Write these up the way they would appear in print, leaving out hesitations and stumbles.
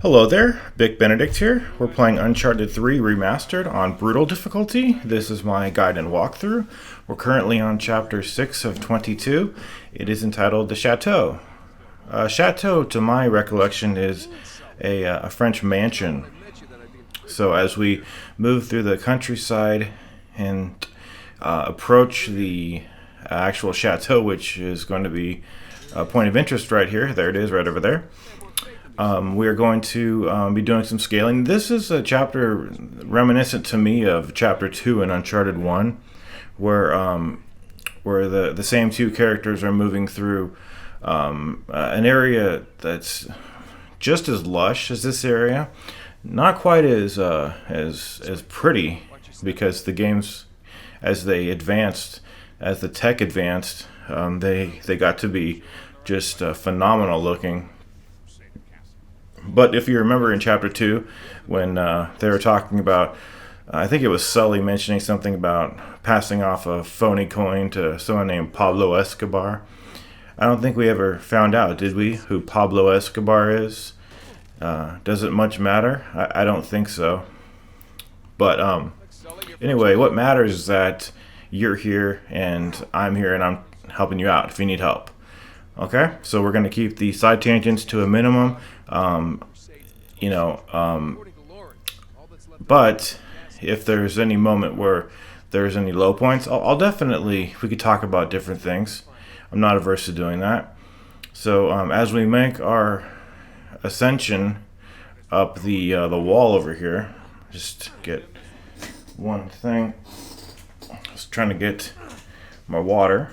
Hello there, Vic Benedict here. We're playing Uncharted 3 Remastered on Brutal difficulty. This is my guide and walkthrough. We're currently on Chapter 6 of 22. It is entitled The Chateau. Chateau, to my recollection, is a French mansion. So as we move through the countryside and approach the actual chateau, which is going to be a point of interest right here. There it is, right over there. We are going to be doing some scaling. This is a chapter reminiscent to me of Chapter 2 in Uncharted 1, where the same two characters are moving through an area that's just as lush as this area. Not quite as pretty, because the games, as they advanced, as the tech advanced, they got to be just phenomenal looking. But if you remember in Chapter 2, when they were talking about, I think it was Sully mentioning something about passing off a phony coin to someone named Pablo Escobar. I don't think we ever found out, did we, who Pablo Escobar is? Does it much matter? I don't think so. But anyway, what matters is that you're here and I'm here and I'm helping you out if you need help. Okay, so we're going to keep the side tangents to a minimum. But if there's any moment where there's any low points, I'll definitely, we could talk about different things. I'm not averse to doing that. So as we make our ascension up the wall over here, just get one thing. Just trying to get my water.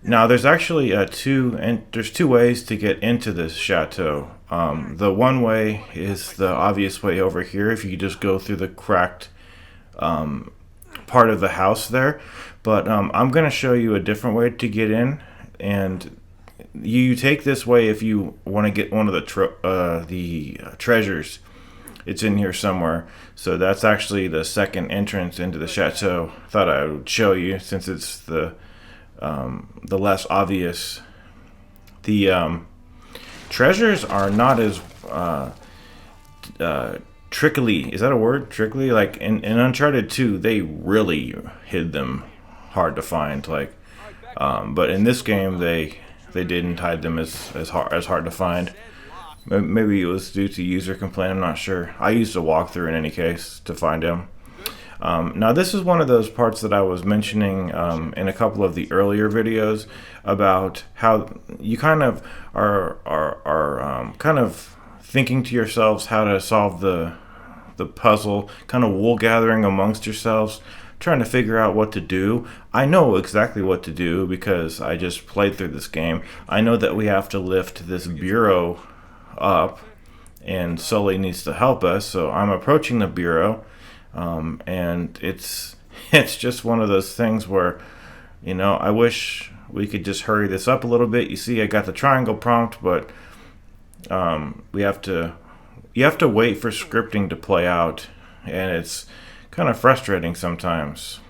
Now, there's actually there's two ways to get into this chateau. The one way is the obvious way over here, if you just go through the cracked part of the house there. But I'm going to show you a different way to get in, and you take this way if you want to get one of the treasures. It's in here somewhere. So that's actually the second entrance into the chateau. Thought I would show you since it's the less obvious. The treasures are not as trickly. Is that a word? Trickly? Like in Uncharted 2, they really hid them hard to find. But in this game, they didn't hide them as hard to find. Maybe it was due to user complaint. I'm not sure. I used a walkthrough in any case to find them. Now, this is one of those parts that I was mentioning in a couple of the earlier videos about how you kind of are kind of thinking to yourselves how to solve the puzzle, kind of wool gathering amongst yourselves, trying to figure out what to do. I know exactly what to do because I just played through this game. I know that we have to lift this bureau up, and Sully needs to help us, so I'm approaching the bureau. And it's just one of those things where, I wish we could just hurry this up a little bit. You see, I got the triangle prompt, but you have to wait for scripting to play out, and it's kind of frustrating sometimes.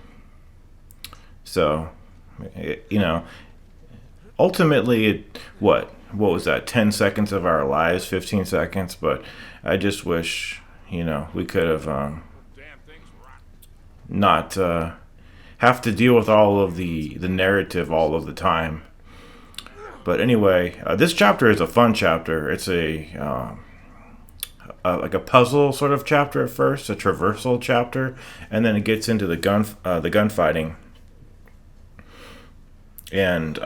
So, ultimately, what was that? 10 seconds of our lives, 15 seconds, but I just wish, we could have not have to deal with all of the narrative all of the time. But anyway, this chapter is a fun chapter. It's like a puzzle sort of chapter at first, a traversal chapter, and then it gets into the gunfighting. And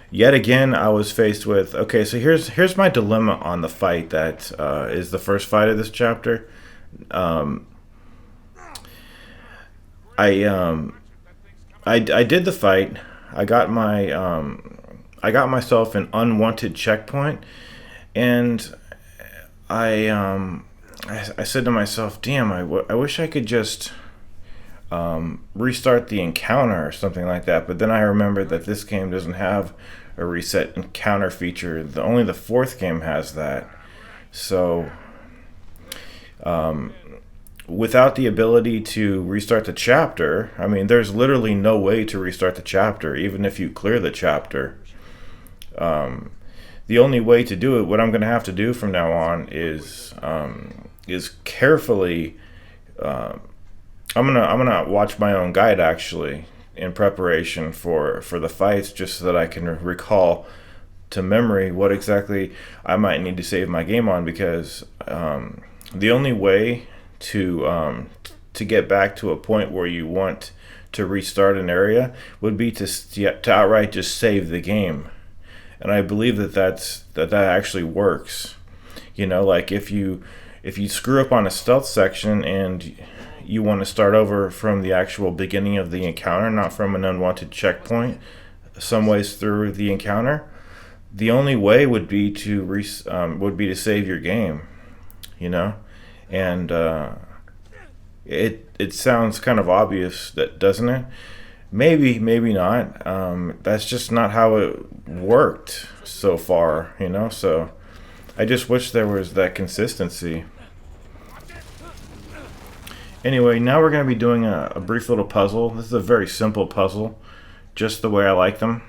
yet again, I was faced with, okay, so here's my dilemma on the fight that is the first fight of this chapter. I did the fight. I got myself an unwanted checkpoint, and I said to myself, "Damn, I wish I could just restart the encounter or something like that." But then I remembered that this game doesn't have a reset encounter feature. Only the fourth game has that. So without the ability to restart the chapter, I mean, there's literally no way to restart the chapter, even if you clear the chapter. the only way to do it, what I'm going to have to do from now on is carefully. I'm gonna watch my own guide actually in preparation for the fights, just so that I can recall to memory what exactly I might need to save my game on, because the only way to get back to a point where you want to restart an area would be to outright just save the game, and I believe that actually works. You know, like if you screw up on a stealth section and you want to start over from the actual beginning of the encounter, not from an unwanted checkpoint some ways through the encounter, the only way would be to save your game, you know. And it sounds kind of obvious, that doesn't it? Maybe not. That's just not how it worked so far, you know. So I just wish there was that consistency. Anyway, now we're going to be doing a brief little puzzle. This is a very simple puzzle, just the way I like them.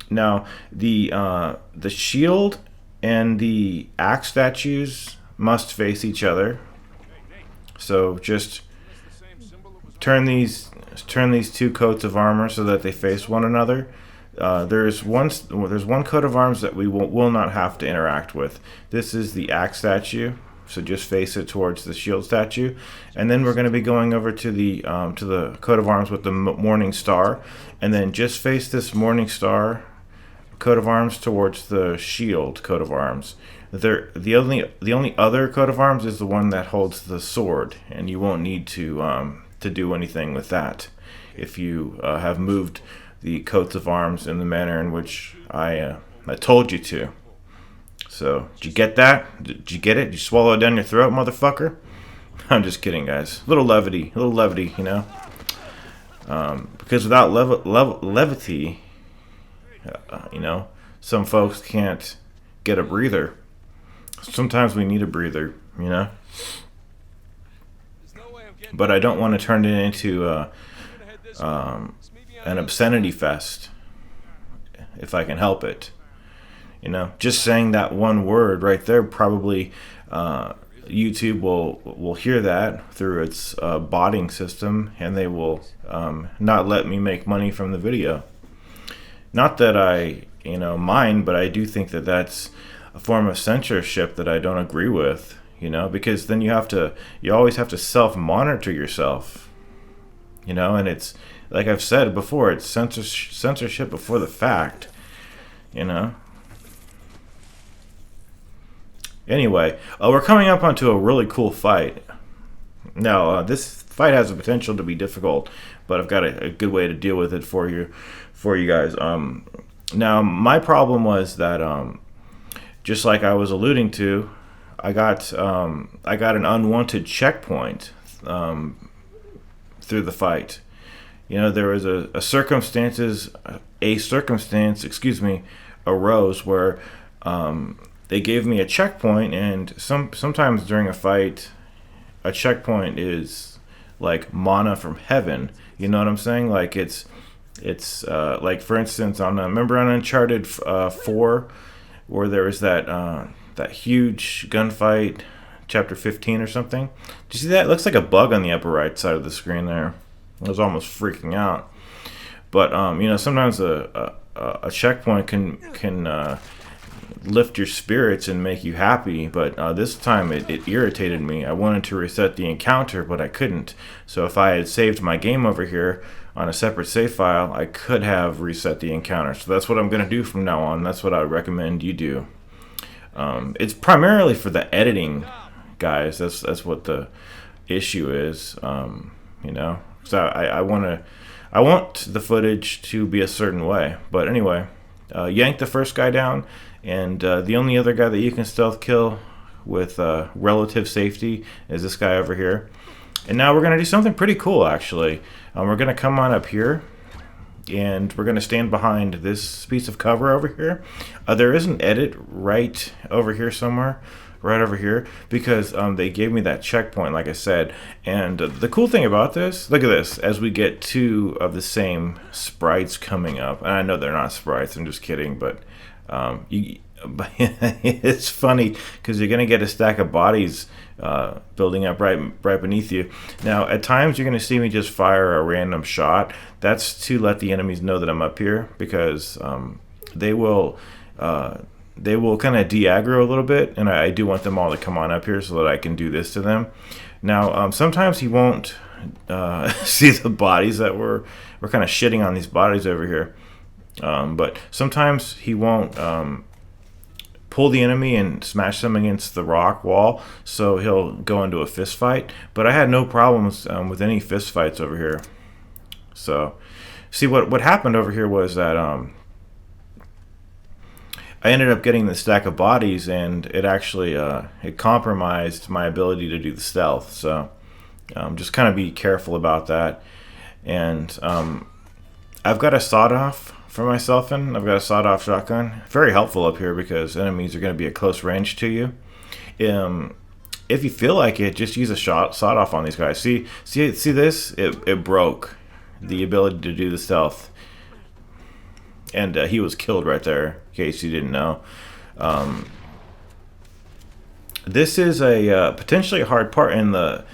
Now, the shield and the axe statues must face each other. So just turn these two coats of armor so that they face one another. There's one coat of arms that we will not have to interact with. This is the axe statue. So just face it towards the shield statue, and then we're going to be going over to the coat of arms with the morning star, and then just face this morning star coat of arms towards the shield coat of arms. The only other coat of arms is the one that holds the sword, and you won't need to do anything with that if you have moved the coats of arms in the manner in which I told you to. So, did you get that? Did you get it? Did you swallow it down your throat, motherfucker? I'm just kidding, guys. A little levity, you know? Because without levity, you know, some folks can't get a breather. Sometimes we need a breather, you know? But I don't want to turn it into an obscenity fest, if I can help it. You know, just saying that one word right there, probably YouTube will hear that through its botting system, and they will not let me make money from the video. Not that I, you know, mind, but I do think that that's a form of censorship that I don't agree with. You know, because then you always have to self-monitor yourself. You know, and it's like I've said before, it's censorship before the fact. You know. Anyway, we're coming up onto a really cool fight. Now, this fight has the potential to be difficult, but I've got a good way to deal with it for you guys. Now, my problem was that, just like I was alluding to, I got an unwanted checkpoint through the fight. You know, there was a circumstance arose where they gave me a checkpoint, and sometimes during a fight, a checkpoint is like mana from heaven. You know what I'm saying? Like it's like, for instance, remember on Uncharted 4, where there was that huge gunfight, chapter 15 or something. Do you see that? It looks like a bug on the upper right side of the screen there. I was almost freaking out. But you know, sometimes a checkpoint can lift your spirits and make you happy, but this time it irritated me. I wanted to reset the encounter, but I couldn't. So if I had saved my game over here on a separate save file, I could have reset the encounter. So that's what I'm going to do from now on. That's what I would recommend you do. It's primarily for the editing, guys. That's what the issue is. You know, so I want the footage to be a certain way. But anyway, yank the first guy down. And the only other guy that you can stealth kill with relative safety is this guy over here. And now we're going to do something pretty cool, actually. We're going to come on up here, and we're going to stand behind this piece of cover over here. There is an edit right over here somewhere, right over here, because they gave me that checkpoint, like I said. And the cool thing about this, look at this, as we get two of the same sprites coming up. And I know they're not sprites, I'm just kidding, but But it's funny because you're gonna get a stack of bodies building up right beneath you. Now, at times you're gonna see me just fire a random shot. That's to let the enemies know that I'm up here, because they will kind of de-aggro a little bit, and I do want them all to come on up here so that I can do this to them. Now, sometimes he won't see the bodies that we're kind of shitting on these bodies over here, but sometimes he won't pull the enemy and smash them against the rock wall, so he'll go into a fist fight. But I had no problems with any fist fights over here. So, see, what happened over here was that I ended up getting the stack of bodies, and it actually it compromised my ability to do the stealth. So just kind of be careful about that. And I've got a sawed-off for myself, and I've got a sawed-off shotgun. Very helpful up here because enemies are going to be at close range to you. If you feel like it, just use a sawed-off on these guys. See this? It broke the ability to do the stealth. And he was killed right there, in case you didn't know. This is a potentially a hard part, and the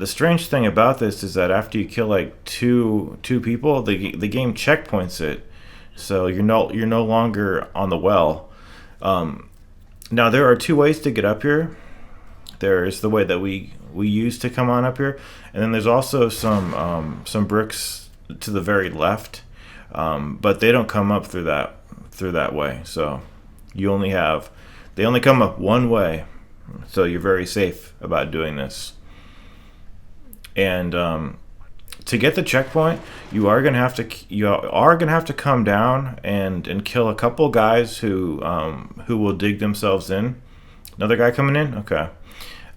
strange thing about this is that after you kill like two people, the game checkpoints it, so you're no longer on the well. Now there are two ways to get up here. There is the way that we use to come on up here, and then there's also some bricks to the very left. But they don't come up through that way, so they only come up one way, so you're very safe about doing this. And to get the checkpoint, you are gonna have to come down and kill a couple guys who will dig themselves in. Another guy coming in, okay.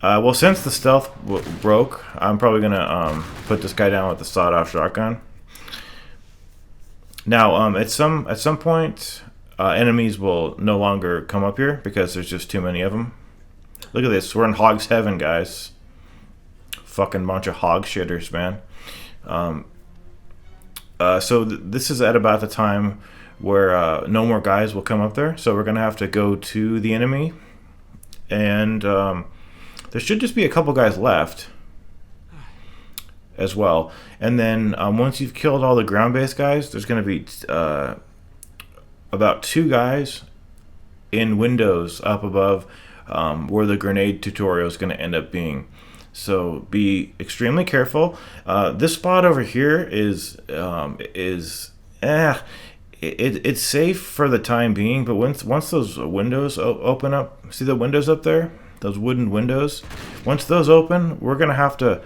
Well, since the stealth broke, I'm probably gonna put this guy down with the sawed-off shotgun. Now, at some point, enemies will no longer come up here because there's just too many of them. Look at this. We're in Hog's Heaven, guys. Fucking bunch of hog shitters, man. So this is at about the time where no more guys will come up there. So we're going to have to go to the enemy. And there should just be a couple guys left as well. And then once you've killed all the ground-based guys, there's going to be about 2 guys in windows up above where the grenade tutorial is going to end up being. So be extremely careful. This spot over here is it's safe for the time being, but once those windows open up, see the windows up there, those wooden windows, once those open, we're going to have to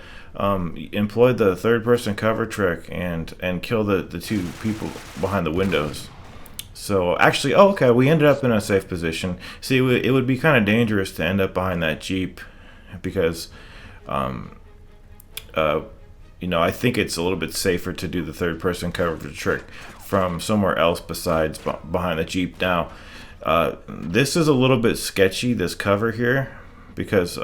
employ the third-person cover trick and kill the 2 people behind the windows. So actually, okay, we ended up in a safe position. See, it would be kind of dangerous to end up behind that Jeep because, I think it's a little bit safer to do the third-person cover trick from somewhere else besides behind the Jeep. Now, this is a little bit sketchy, this cover here, because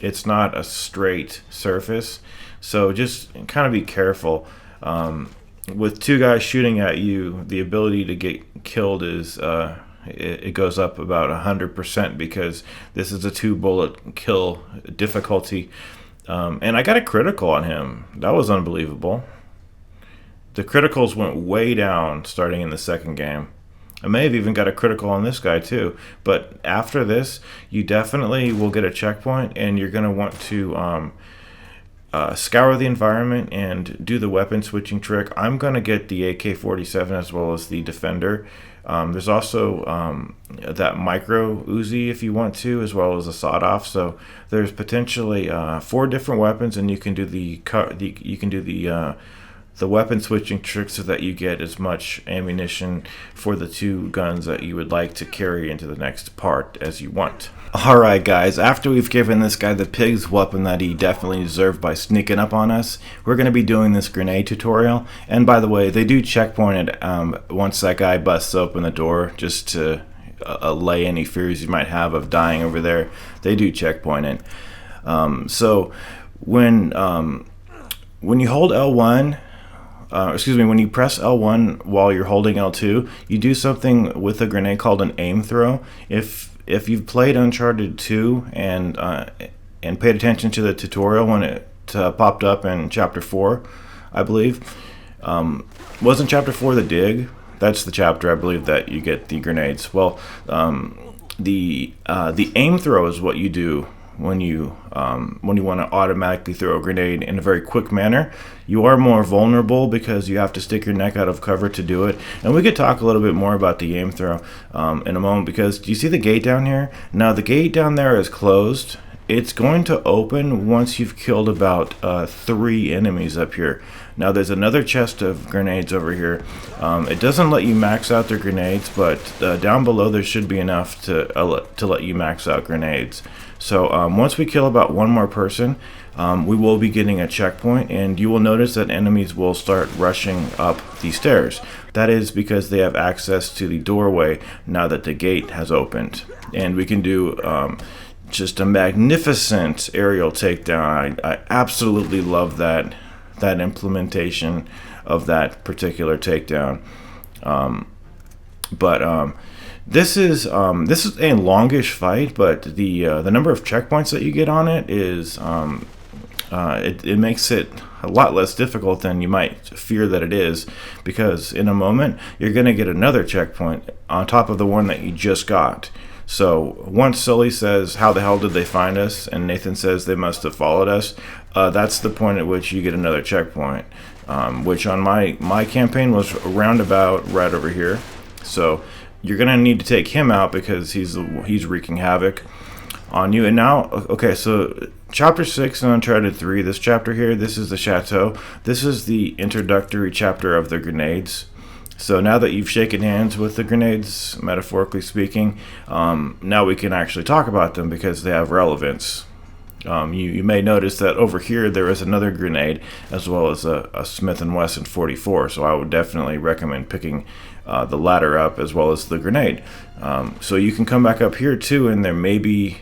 it's not a straight surface, so just kind of be careful. With 2 guys shooting at you, the ability to get killed is it goes up about 100% because this is a 2-bullet kill difficulty. And I got a critical on him. That was unbelievable. The criticals went way down starting in the second game. I may have even got a critical on this guy too. But after this, you definitely will get a checkpoint, and you're going to want to scour the environment and do the weapon switching trick. I'm going to get the AK-47 as well as the Defender. There's also that micro Uzi if you want to, as well as a sawed-off. So there's potentially 4 different weapons, and you can do the weapon switching trick so that you get as much ammunition for the 2 guns that you would like to carry into the next part as you want. Alright guys, after we've given this guy the pig's whooping that he definitely deserved by sneaking up on us, we're going to be doing this grenade tutorial. And by the way, they do checkpoint it once that guy busts open the door, just to allay any fears you might have of dying over there. They do checkpoint it. So when you hold L1, when you press L1 while you're holding L2, you do something with a grenade called an aim throw. If you've played Uncharted 2 and paid attention to the tutorial when it popped up in Chapter 4, I believe, wasn't Chapter 4 the dig? That's the chapter, I believe, that you get the grenades. Well, the aim throw is what you do when you want to automatically throw a grenade in a very quick manner. You are more vulnerable because you have to stick your neck out of cover to do it. And we could talk a little bit more about the aim throw in a moment, because do you see the gate down here? Now the gate down there is closed. It's going to open once you've killed about 3 enemies up here. Now there's another chest of grenades over here. It doesn't let you max out their grenades, but down below there should be enough to let you max out grenades. So once we kill about 1 more person, we will be getting a checkpoint, and you will notice that enemies will start rushing up the stairs. That is because they have access to the doorway now that the gate has opened. And we can do just a magnificent aerial takedown. I absolutely love that implementation of that particular takedown. This is a longish fight, but the number of checkpoints that you get on it is it makes it a lot less difficult than you might fear that it is, because in a moment you're going to get another checkpoint on top of the one that you just got. So once Sully says, "How the hell did they find us?" and Nathan says, "They must have followed us," that's the point at which you get another checkpoint, which on my campaign was roundabout right over here. So you're gonna need to take him out because he's wreaking havoc on you. And now, okay, so Chapter 6 in Uncharted 3, this chapter here, this is the Chateau. This is the introductory chapter of the grenades. So now that you've shaken hands with the grenades, metaphorically speaking, now we can actually talk about them because they have relevance. You may notice that over here there is another grenade, as well as a Smith & Wesson 44, so I would definitely recommend picking the latter up as well as the grenade. So you can come back up here too, and there may be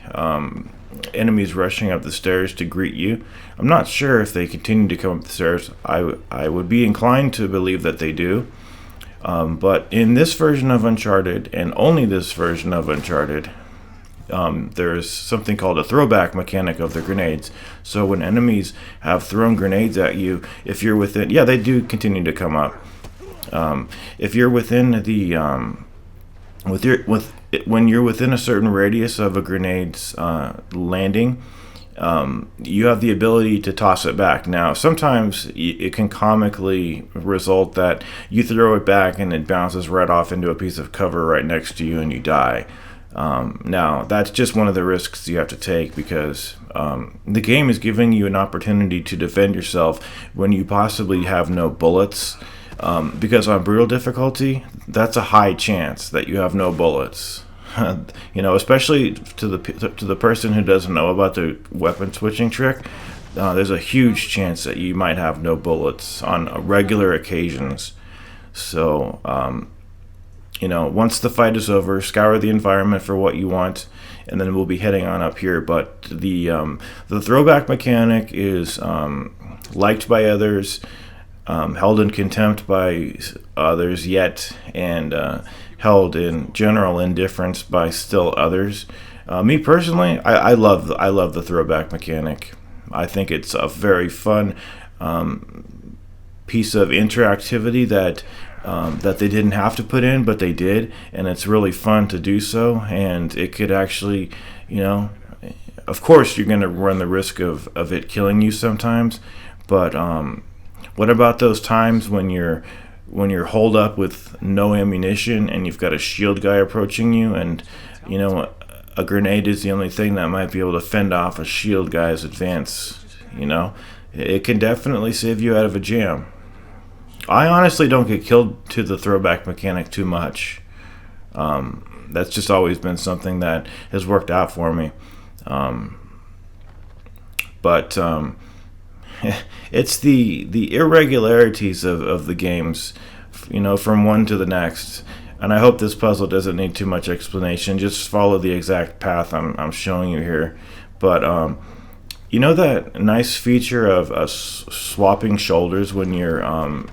enemies rushing up the stairs to greet you. I'm not sure if they continue to come up the stairs. I would be inclined to believe that they do. But in this version of Uncharted, and only this version of Uncharted, there's something called a throwback mechanic of the grenades. So when enemies have thrown grenades at you, if you're within, yeah, they do continue to come up. If you're within the when you're within a certain radius of a grenade's landing, you have the ability to toss it back. Now, sometimes it can comically result that you throw it back and it bounces right off into a piece of cover right next to you and you die. Now, that's just one of the risks you have to take, because the game is giving you an opportunity to defend yourself when you possibly have no bullets. Because on brutal difficulty, that's a high chance that you have no bullets. Especially to the person who doesn't know about the weapon switching trick, there's a huge chance that you might have no bullets on regular occasions. So, once the fight is over, scour the environment for what you want, and then we'll be heading on up here. But the throwback mechanic is liked by others, held in contempt by others yet, and held in general indifference by still others. Me personally, I love the throwback mechanic. I think it's a very fun piece of interactivity that they didn't have to put in, but they did, and it's really fun to do so. And it could actually, of course you're going to run the risk of it killing you sometimes, but what about those times when you're holed up with no ammunition and you've got a shield guy approaching you, and a grenade is the only thing that might be able to fend off a shield guy's advance? It can definitely save you out of a jam. I honestly don't get killed to the throwback mechanic too much. That's just always been something that has worked out for me. But it's the irregularities of the games, from one to the next. And I hope this puzzle doesn't need too much explanation. Just follow the exact path I'm showing you here. But You know that nice feature of swapping shoulders when you're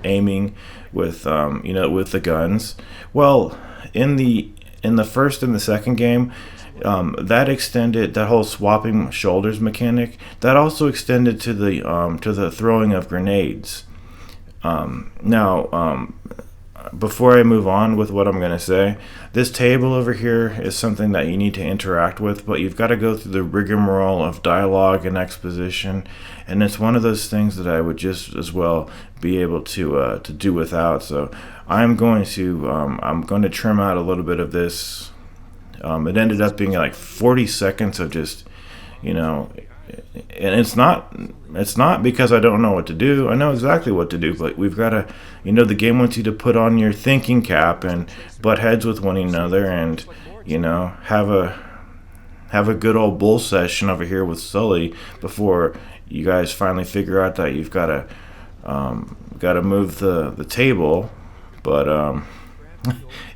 aiming with with the guns? Well, in the first and the second game, that extended that whole swapping shoulders mechanic. That also extended to the throwing of grenades. Now, before I move on with what I'm going to say, this table over here is something that you need to interact with, but you've got to go through the rigmarole of dialogue and exposition, and it's one of those things that I would just as well be able to do without. So I'm going to trim out a little bit of this. It ended up being like 40 seconds of just, you know, and it's not because I don't know what to do. I know exactly what to do, but we've got to, the game wants you to put on your thinking cap and butt heads with one another, and have a good old bull session over here with Sully before you guys finally figure out that you've got to move the table. But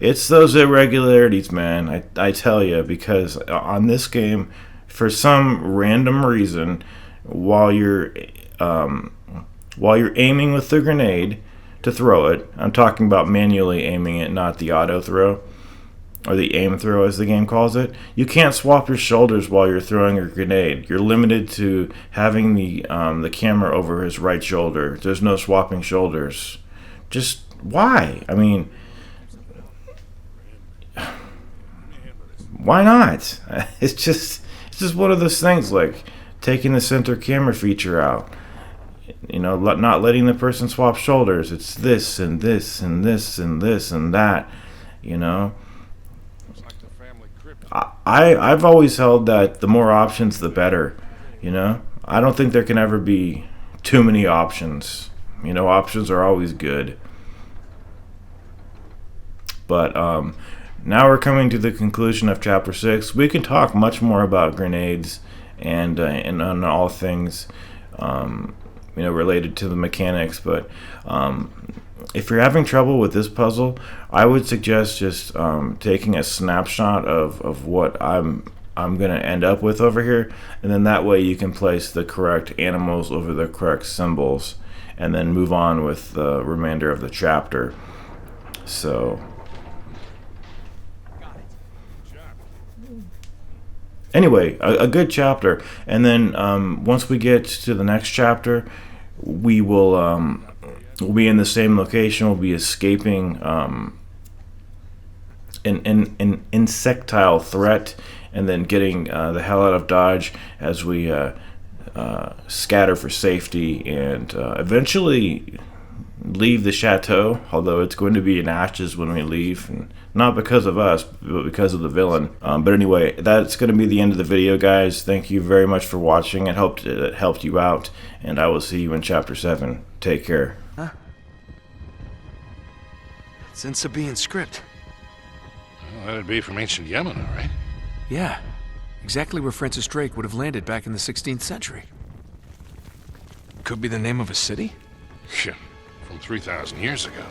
it's those irregularities, man. I tell you, because on this game, for some random reason, while you're aiming with the grenade to throw it, I'm talking about manually aiming it, not the auto throw or the aim throw as the game calls it. You can't swap your shoulders while you're throwing a grenade. You're limited to having the camera over his right shoulder. There's no swapping shoulders. Just why? I mean, why not? It's just one of those things, like taking the center camera feature out, not letting the person swap shoulders. It's this and this and this and this and that, I've always held that the more options the better. I don't think there can ever be too many options. Options are always good. But now we're coming to the conclusion of Chapter 6. We can talk much more about grenades and on all things, related to the mechanics. But if you're having trouble with this puzzle, I would suggest just taking a snapshot of what I'm going to end up with over here, and then that way you can place the correct animals over the correct symbols, and then move on with the remainder of the chapter. So anyway, a good chapter, and then once we get to the next chapter, we'll be in the same location. We'll be escaping an insectile threat, and then getting the hell out of Dodge as we scatter for safety, and eventually leave the chateau, although it's going to be in ashes when we leave, and not because of us, but because of the villain. But anyway, that's going to be the end of the video, guys. Thank you very much for watching. I hope it helped you out, and I will see you in Chapter 7. Take care. Huh? It's in Sabaean script. Well, that'd be from ancient Yemen, all right? Yeah, exactly where Francis Drake would have landed back in the 16th century. Could be the name of a city? Yeah, from 3,000 years ago.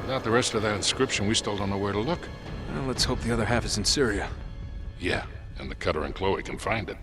Without the rest of that inscription, we still don't know where to look. Well, let's hope the other half is in Syria. Yeah, and the Cutter and Chloe can find it.